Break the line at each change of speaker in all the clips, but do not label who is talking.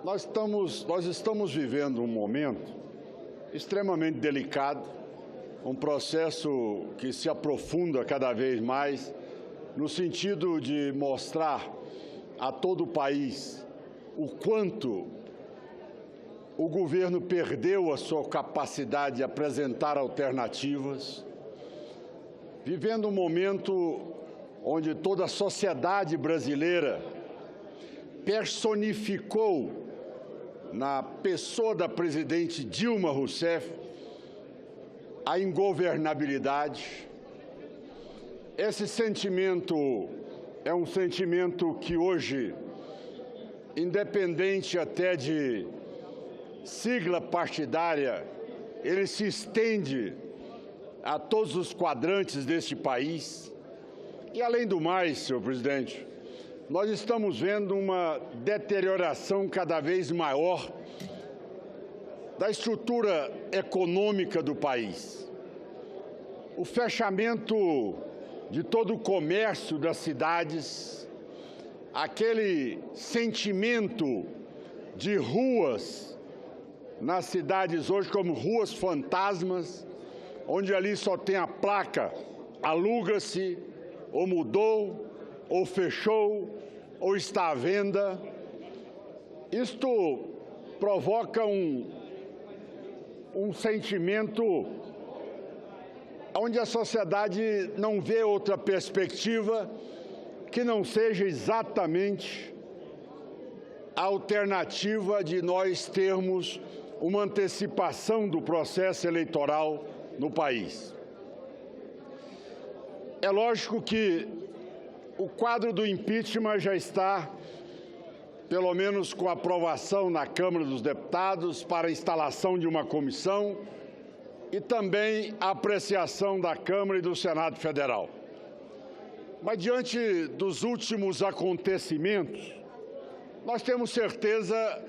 Nós estamos vivendo um momento extremamente delicado, um processo que se aprofunda cada vez mais no sentido de mostrar a todo o país o quanto o governo perdeu a sua capacidade de apresentar alternativas, vivendo um momento onde toda a sociedade brasileira personificou na pessoa da presidente Dilma Rousseff a ingovernabilidade. Esse sentimento é um sentimento que hoje, independente até de sigla partidária, ele se estende a todos os quadrantes deste país. E, além do mais, senhor presidente, nós estamos vendo uma deterioração cada vez maior da estrutura econômica do país. O fechamento de todo o comércio das cidades, aquele sentimento de ruas nas cidades hoje como ruas fantasmas, onde ali só tem a placa aluga-se, ou mudou, ou fechou, ou está à venda. Isto provoca um sentimento onde a sociedade não vê outra perspectiva que não seja exatamente a alternativa de nós termos uma antecipação do processo eleitoral no país. É lógico que o quadro do impeachment já está, pelo menos com aprovação na Câmara dos Deputados, para a instalação de uma comissão e também a apreciação da Câmara e do Senado Federal. Mas, diante dos últimos acontecimentos, nós temos certeza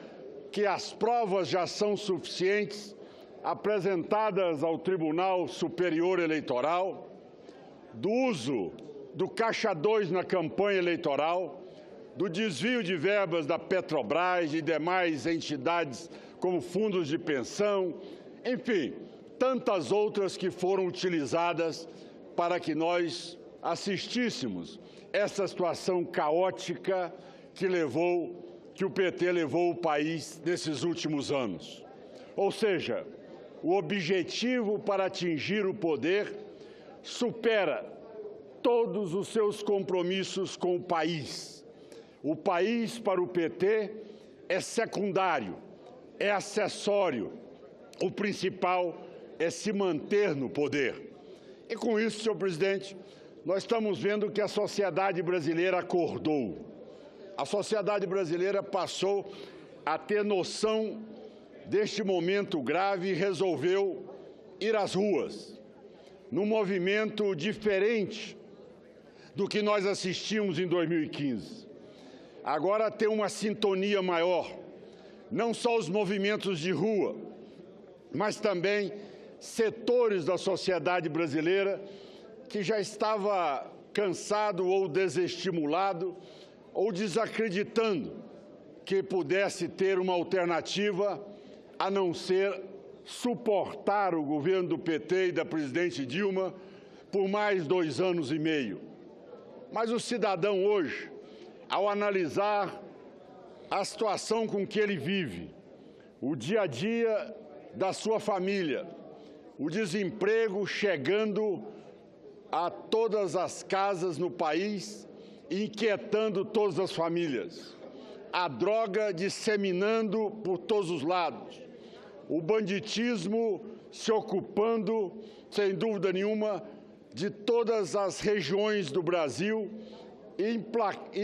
que as provas já são suficientes apresentadas ao Tribunal Superior Eleitoral do uso do Caixa 2 na campanha eleitoral, do desvio de verbas da Petrobras e demais entidades como fundos de pensão, enfim, tantas outras que foram utilizadas para que nós assistíssemos essa situação caótica que o PT levou o país nesses últimos anos. Ou seja, o objetivo para atingir o poder supera todos os seus compromissos com o país. O país, para o PT, é secundário, é acessório. O principal é se manter no poder. E com isso, senhor presidente, nós estamos vendo que a sociedade brasileira acordou. A sociedade brasileira passou a ter noção deste momento grave e resolveu ir às ruas, num movimento diferente do que nós assistimos em 2015. Agora tem uma sintonia maior, não só os movimentos de rua, mas também setores da sociedade brasileira que já estava cansado ou desestimulado ou desacreditando que pudesse ter uma alternativa a não ser suportar o governo do PT e da presidente Dilma por mais 2 anos e meio. Mas o cidadão hoje, ao analisar a situação com que ele vive, o dia a dia da sua família, o desemprego chegando a todas as casas no país, inquietando todas as famílias, a droga disseminando por todos os lados, o banditismo se ocupando, sem dúvida nenhuma, de todas as regiões do Brasil e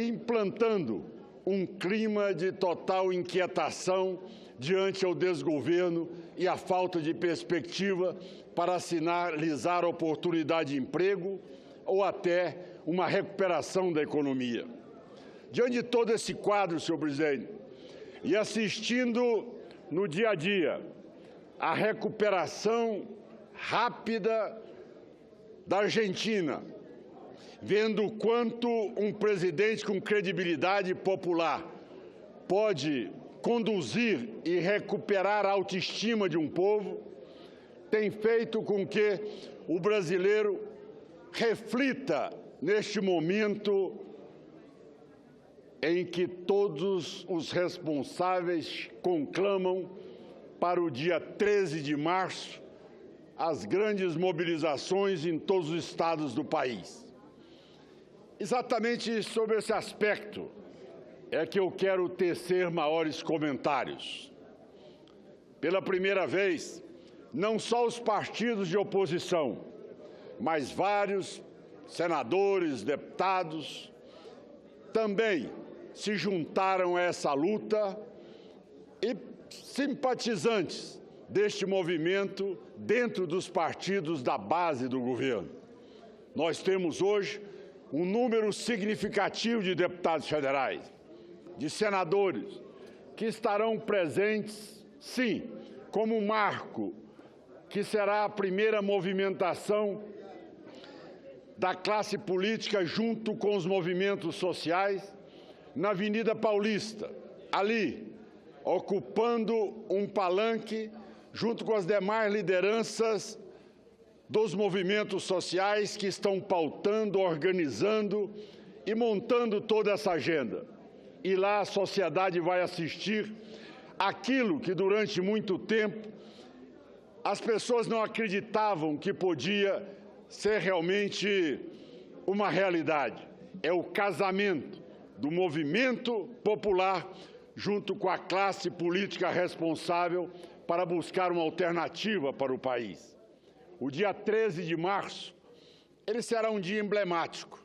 implantando um clima de total inquietação diante ao desgoverno e a falta de perspectiva para sinalizar oportunidade de emprego ou até uma recuperação da economia. Diante de todo esse quadro, senhor presidente, e assistindo no dia a dia a recuperação rápida da Argentina, vendo o quanto um presidente com credibilidade popular pode conduzir e recuperar a autoestima de um povo, tem feito com que o brasileiro reflita neste momento em que todos os responsáveis conclamam para o dia 13 de março as grandes mobilizações em todos os estados do país. Exatamente sobre esse aspecto é que eu quero tecer maiores comentários. Pela primeira vez, não só os partidos de oposição, mas vários senadores, deputados, também se juntaram a essa luta e simpatizantes deste movimento dentro dos partidos da base do governo. Nós temos hoje um número significativo de deputados federais, de senadores, que estarão presentes, sim, como um marco, que será a primeira movimentação da classe política junto com os movimentos sociais na Avenida Paulista, ali, ocupando um palanque junto com as demais lideranças dos movimentos sociais que estão pautando, organizando e montando toda essa agenda. E lá a sociedade vai assistir aquilo que durante muito tempo as pessoas não acreditavam que podia ser realmente uma realidade. É o casamento do movimento popular junto com a classe política responsável para buscar uma alternativa para o país. O dia 13 de março, ele será um dia emblemático.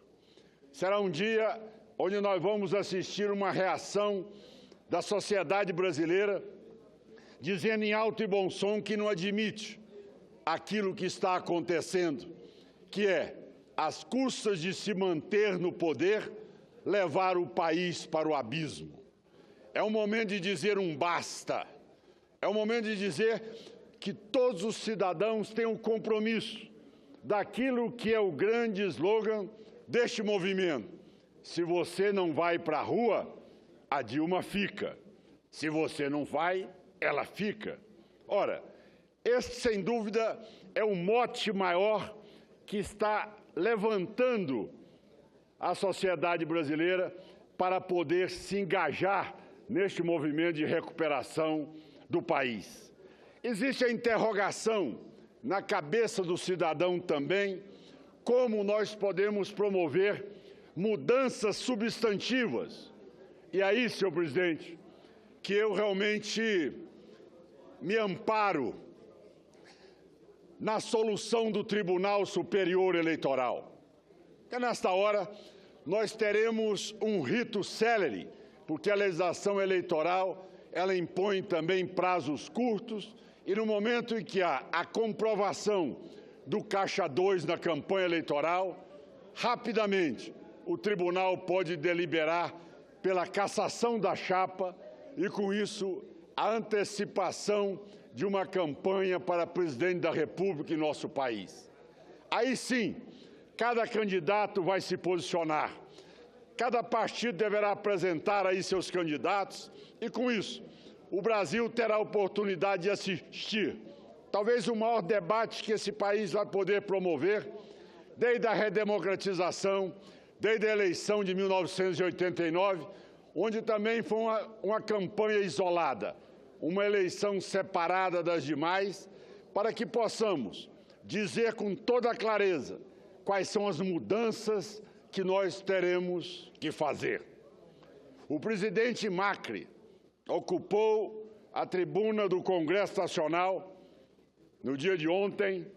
Será um dia onde nós vamos assistir uma reação da sociedade brasileira dizendo em alto e bom som que não admite aquilo que está acontecendo, que é, às custas de se manter no poder, levar o país para o abismo. É um momento de dizer um basta. É um momento de dizer que todos os cidadãos têm um compromisso daquilo que é o grande slogan deste movimento. Se você não vai para a rua, a Dilma fica. Se você não vai, ela fica. Ora, este, sem dúvida, é o mote maior que está levantando a sociedade brasileira para poder se engajar neste movimento de recuperação do país. Existe a interrogação na cabeça do cidadão também, como nós podemos promover mudanças substantivas. E aí, senhor presidente, que eu realmente me amparo na solução do Tribunal Superior Eleitoral. Porque nesta hora nós teremos um rito célere, porque a legislação eleitoral ela impõe também prazos curtos e no momento em que há a comprovação do Caixa 2 na campanha eleitoral, rapidamente o tribunal pode deliberar pela cassação da chapa e, com isso, a antecipação de uma campanha para presidente da República em nosso país. Aí sim, cada candidato vai se posicionar. Cada partido deverá apresentar aí seus candidatos e, com isso, o Brasil terá a oportunidade de assistir talvez o maior debate que esse país vai poder promover desde a redemocratização, desde a eleição de 1989, onde também foi uma campanha isolada, uma eleição separada das demais, para que possamos dizer com toda clareza quais são as mudanças que nós teremos que fazer. O presidente Macri ocupou a tribuna do Congresso Nacional no dia de ontem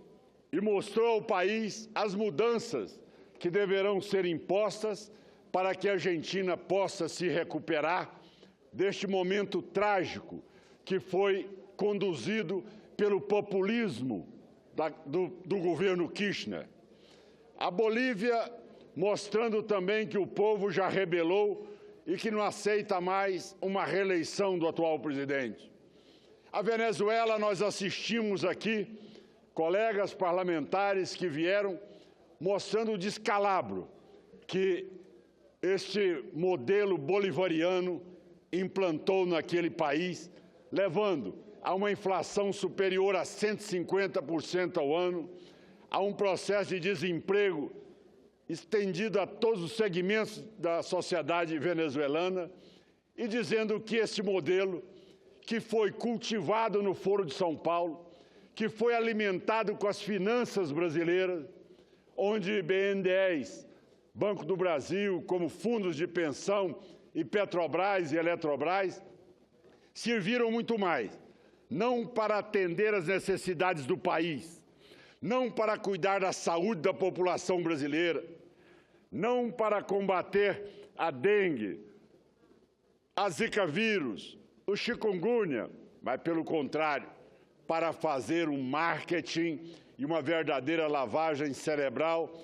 e mostrou ao país as mudanças que deverão ser impostas para que a Argentina possa se recuperar deste momento trágico que foi conduzido pelo populismo do governo Kirchner. A Bolívia mostrando também que o povo já rebelou e que não aceita mais uma reeleição do atual presidente. A Venezuela, nós assistimos aqui colegas parlamentares que vieram mostrando o descalabro que este modelo bolivariano implantou naquele país, levando a uma inflação superior a 150% ao ano, a um processo de desemprego estendido a todos os segmentos da sociedade venezuelana, e dizendo que esse modelo, que foi cultivado no Foro de São Paulo, que foi alimentado com as finanças brasileiras, onde BNDES, Banco do Brasil, como fundos de pensão, e Petrobras e Eletrobras, serviram muito mais, não para atender às necessidades do país, não para cuidar da saúde da população brasileira, não para combater a dengue, a zika vírus, o chikungunya, mas, pelo contrário, para fazer um marketing e uma verdadeira lavagem cerebral,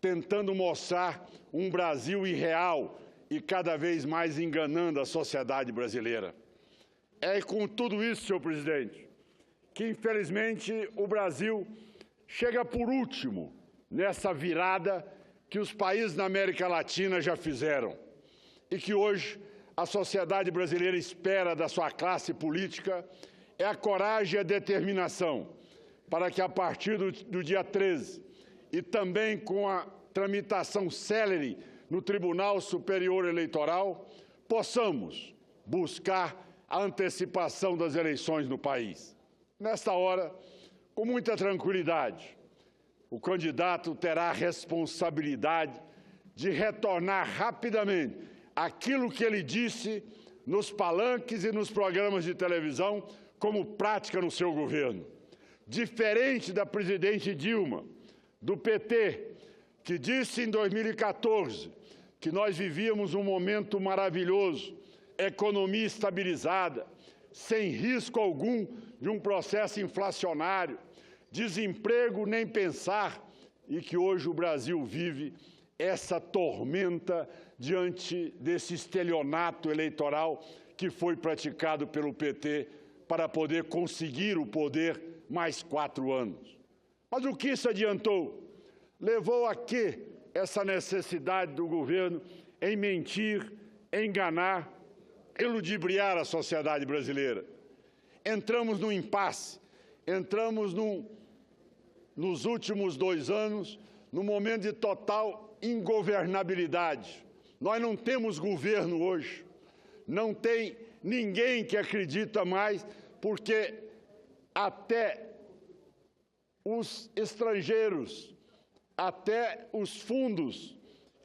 tentando mostrar um Brasil irreal e cada vez mais enganando a sociedade brasileira. É com tudo isso, senhor presidente, que, infelizmente, o Brasil chega por último nessa virada que os países da América Latina já fizeram e que hoje a sociedade brasileira espera da sua classe política é a coragem e a determinação para que, a partir do dia 13, e também com a tramitação célere no Tribunal Superior Eleitoral, possamos buscar a antecipação das eleições no país. Nesta hora, com muita tranquilidade, o candidato terá a responsabilidade de retornar rapidamente aquilo que ele disse nos palanques e nos programas de televisão como prática no seu governo. Diferente da presidente Dilma, do PT, que disse em 2014 que nós vivíamos um momento maravilhoso, economia estabilizada, sem risco algum de um processo inflacionário, desemprego nem pensar, e que hoje o Brasil vive essa tormenta diante desse estelionato eleitoral que foi praticado pelo PT para poder conseguir o poder mais 4 anos. Mas o que isso adiantou? Levou a quê essa necessidade do governo em mentir, enganar, ludibriar a sociedade brasileira? Entramos num impasse, entramos nos últimos 2 anos, num momento de total ingovernabilidade. Nós não temos governo hoje, não tem ninguém que acredita mais, porque até os estrangeiros, até os fundos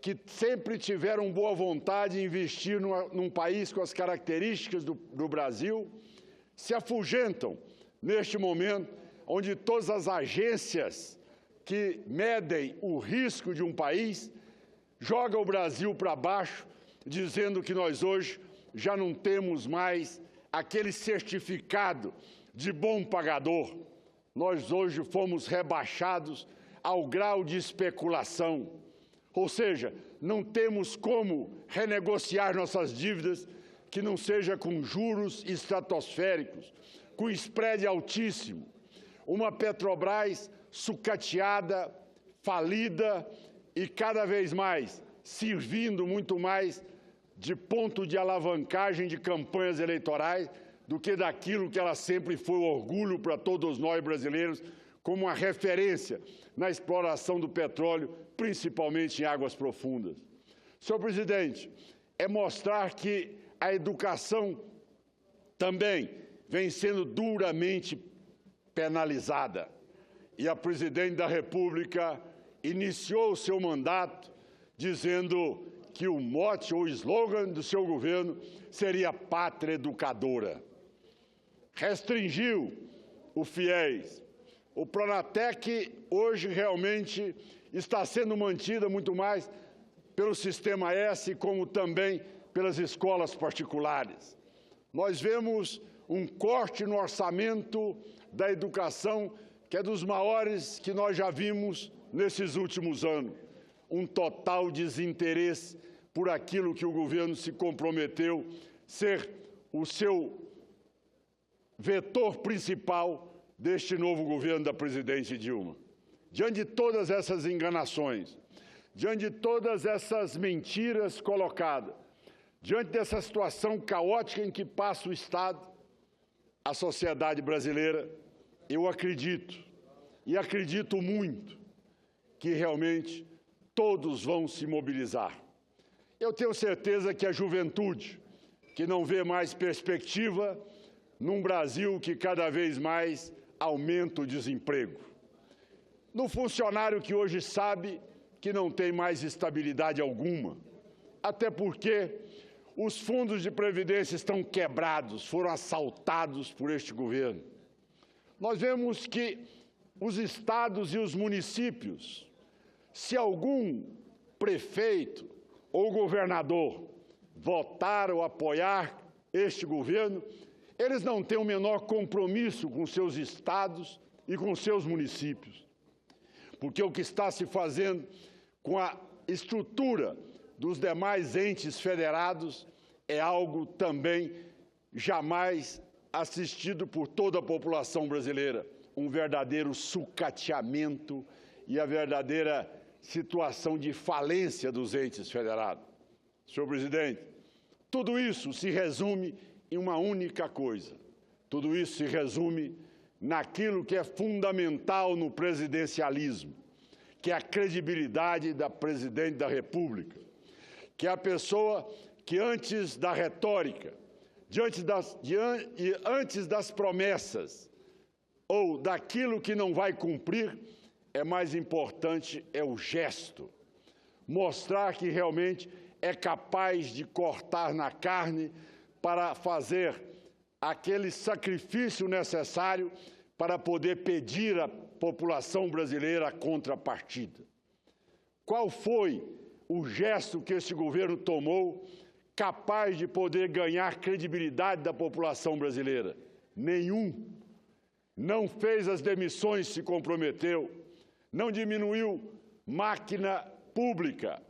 que sempre tiveram boa vontade de investir num país com as características do Brasil, se afugentam neste momento, onde todas as agências que medem o risco de um país jogam o Brasil para baixo, dizendo que nós hoje já não temos mais aquele certificado de bom pagador. Nós hoje fomos rebaixados ao grau de especulação. Ou seja, não temos como renegociar nossas dívidas que não seja com juros estratosféricos, com spread altíssimo. Uma Petrobras sucateada, falida e cada vez mais servindo muito mais de ponto de alavancagem de campanhas eleitorais do que daquilo que ela sempre foi orgulho para todos nós brasileiros, como uma referência na exploração do petróleo, principalmente em águas profundas. Senhor presidente, é mostrar que a educação também vem sendo duramente penalizada. E a presidente da República iniciou o seu mandato dizendo que o mote ou slogan do seu governo seria pátria educadora. Restringiu o FIES. O Pronatec hoje realmente está sendo mantida muito mais pelo Sistema S, como também pelas escolas particulares. Nós vemos um corte no orçamento da educação que é dos maiores que nós já vimos nesses últimos anos. Um total desinteresse por aquilo que o governo se comprometeu ser o seu vetor principal deste novo governo da presidente Dilma. Diante de todas essas enganações, diante de todas essas mentiras colocadas, Diante dessa situação caótica em que passa o Estado, a sociedade brasileira, eu acredito, e acredito muito, que realmente todos vão se mobilizar. Eu tenho certeza que a juventude, que não vê mais perspectiva num Brasil que cada vez mais aumenta o desemprego. No funcionário que hoje sabe que não tem mais estabilidade alguma, até porque os fundos de previdência estão quebrados, foram assaltados por este governo. Nós vemos que os estados e os municípios, se algum prefeito ou governador votar ou apoiar este governo, eles não têm o menor compromisso com seus estados e com seus municípios. Porque o que está se fazendo com a estrutura dos demais entes federados é algo também jamais assistido por toda a população brasileira. Um verdadeiro sucateamento e a verdadeira situação de falência dos entes federados. Senhor presidente, tudo isso se resume em uma única coisa. Tudo isso se resume naquilo que é fundamental no presidencialismo, que é a credibilidade da presidente da República, que é a pessoa que antes da retórica, antes das promessas ou daquilo que não vai cumprir, é mais importante é o gesto. Mostrar que realmente é capaz de cortar na carne para fazer aquele sacrifício necessário para poder pedir à população brasileira a contrapartida. Qual foi o gesto que esse governo tomou capaz de poder ganhar credibilidade da população brasileira? Nenhum. Não fez as demissões, se comprometeu, não diminuiu máquina pública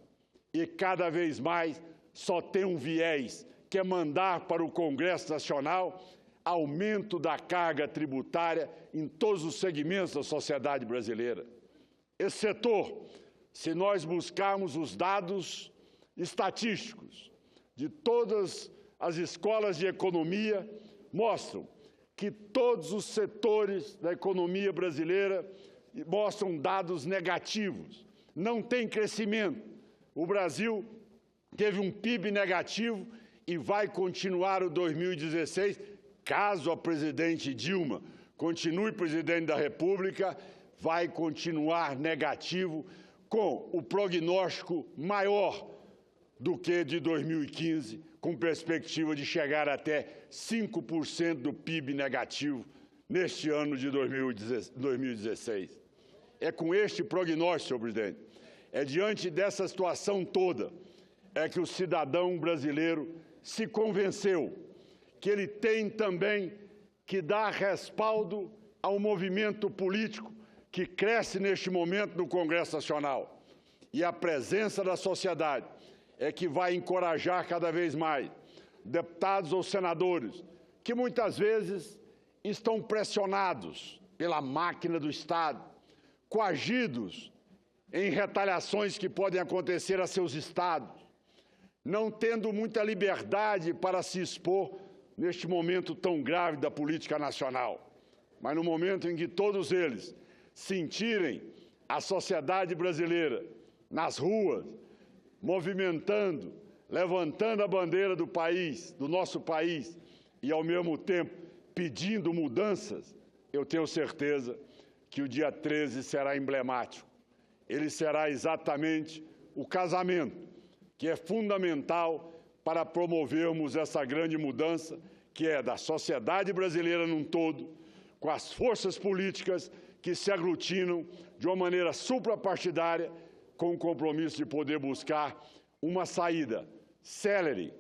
e cada vez mais só tem um viés, que é mandar para o Congresso Nacional aumento da carga tributária em todos os segmentos da sociedade brasileira. Esse setor, se nós buscarmos os dados estatísticos de todas as escolas de economia, mostram que todos os setores da economia brasileira mostram dados negativos. Não tem crescimento. O Brasil teve um PIB negativo e vai continuar o 2016, caso a presidente Dilma continue presidente da República, vai continuar negativo, com o prognóstico maior do que de 2015, com perspectiva de chegar até 5% do PIB negativo neste ano de 2016. É com este prognóstico, senhor presidente, é diante dessa situação toda, é que o cidadão brasileiro se convenceu que ele tem também que dar respaldo ao movimento político que cresce neste momento no Congresso Nacional. E a presença da sociedade é que vai encorajar cada vez mais deputados ou senadores que muitas vezes estão pressionados pela máquina do Estado, coagidos em retaliações que podem acontecer a seus estados, não tendo muita liberdade para se expor neste momento tão grave da política nacional. Mas no momento em que todos eles sentirem a sociedade brasileira nas ruas, movimentando, levantando a bandeira do país, do nosso país, e ao mesmo tempo pedindo mudanças, eu tenho certeza que o dia 13 será emblemático. Ele será exatamente o casamento, que é fundamental para promovermos essa grande mudança, que é da sociedade brasileira num todo, com as forças políticas que se aglutinam de uma maneira suprapartidária, com o compromisso de poder buscar uma saída célere,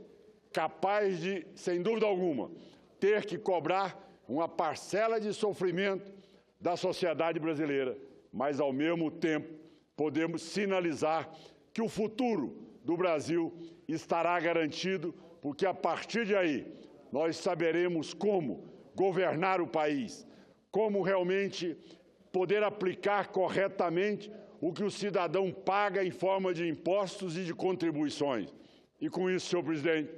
capaz de, sem dúvida alguma, ter que cobrar uma parcela de sofrimento da sociedade brasileira, mas, ao mesmo tempo, podemos sinalizar que o futuro do Brasil estará garantido, porque, a partir de aí, nós saberemos como governar o país, como realmente poder aplicar corretamente o que o cidadão paga em forma de impostos e de contribuições. e, com isso, senhor presidente,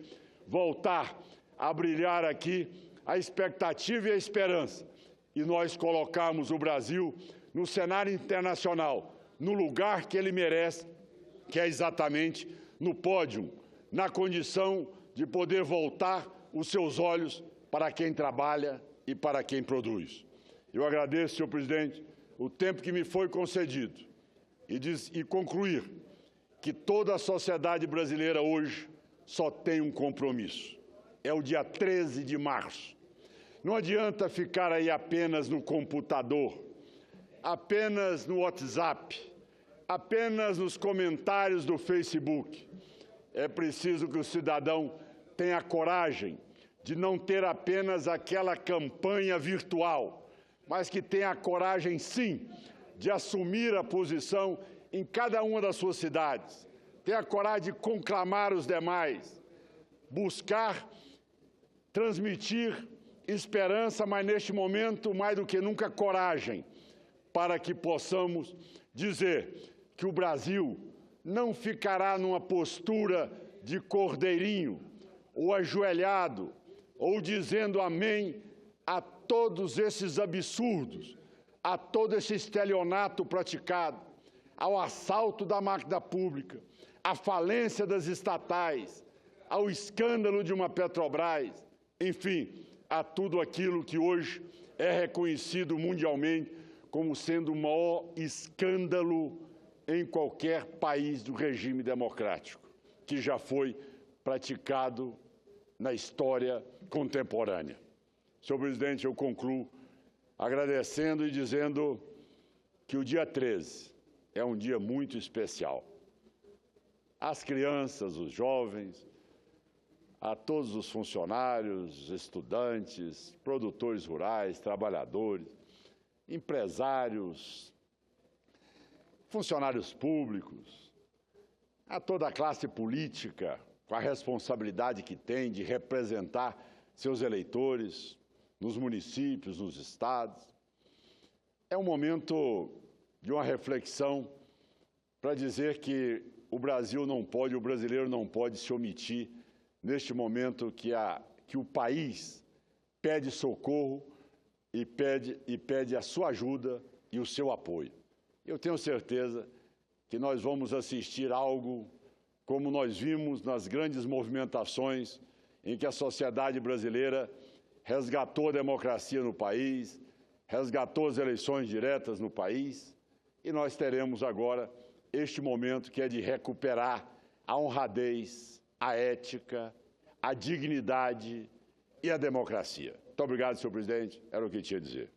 voltar a brilhar aqui a expectativa e a esperança, e nós colocarmos o Brasil no cenário internacional, no lugar que ele merece, que é exatamente no pódio, na condição de poder voltar os seus olhos para quem trabalha e para quem produz. Eu agradeço, senhor presidente, o tempo que me foi concedido e concluir que toda a sociedade brasileira hoje só tem um compromisso. É o dia 13 de março. Não adianta ficar aí apenas no computador, apenas no WhatsApp, apenas nos comentários do Facebook. É preciso que o cidadão tenha coragem de não ter apenas aquela campanha virtual, mas que tenha a coragem, sim, de assumir a posição em cada uma das suas cidades, tenha a coragem de conclamar os demais, buscar transmitir esperança, mas neste momento, mais do que nunca, coragem, para que possamos dizer que o Brasil não ficará numa postura de cordeirinho, ou ajoelhado, ou dizendo amém a todos esses absurdos, a todo esse estelionato praticado, ao assalto da máquina pública, à falência das estatais, ao escândalo de uma Petrobras, enfim, a tudo aquilo que hoje é reconhecido mundialmente como sendo o maior escândalo em qualquer país do regime democrático, que já foi praticado na história contemporânea. Senhor presidente, eu concluo agradecendo e dizendo que o dia 13 é um dia muito especial. As crianças, os jovens, a todos os funcionários, estudantes, produtores rurais, trabalhadores, empresários, funcionários públicos, a toda a classe política, com a responsabilidade que tem de representar seus eleitores nos municípios, nos estados. É um momento de uma reflexão para dizer que o Brasil não pode, o brasileiro não pode se omitir neste momento que o país pede socorro e pede a sua ajuda e o seu apoio. Eu tenho certeza que nós vamos assistir algo como nós vimos nas grandes movimentações em que a sociedade brasileira resgatou a democracia no país, resgatou as eleições diretas no país, e nós teremos agora este momento que é de recuperar a honradez, a ética, a dignidade e a democracia. Muito obrigado, senhor presidente. Era o que tinha a dizer.